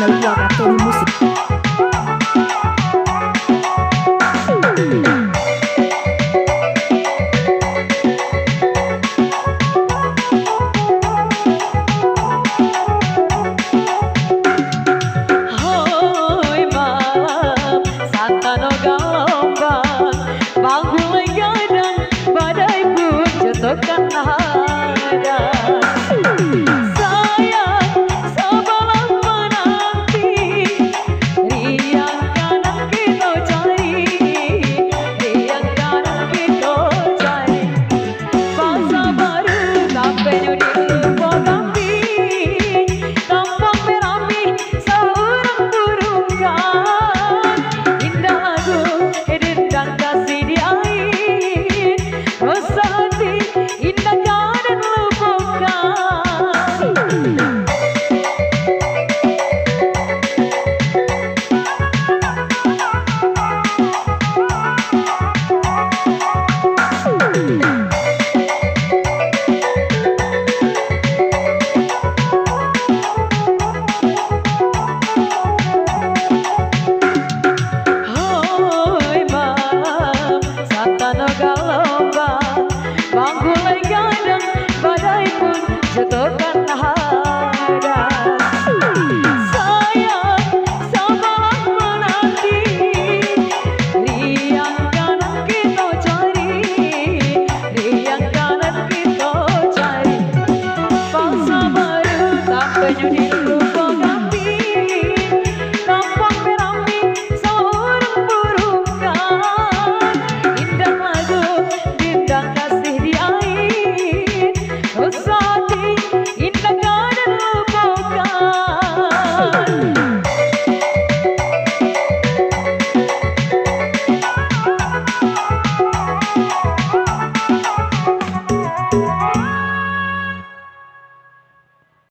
original Wakatobi Musik. Hoi malam Santano gelombang Bangun gadang badai pun jatuhkan nada. Sayang sebelah menanti riang kanan kita cari, riang kanan kita cari. Bangsa baru sampai nyuri bogambi, tampang merapi seorang burungkan. Indah lagu edit dan kasih di air, rasa hati indah kanan lupakan. Hoi malam Santano gelombang Banggulai gadang badai pun jatuhkan nada. Sayang sebelah menanti riang kanan kita cari, riang kanan kita cari. Bangsa baru tak penyudi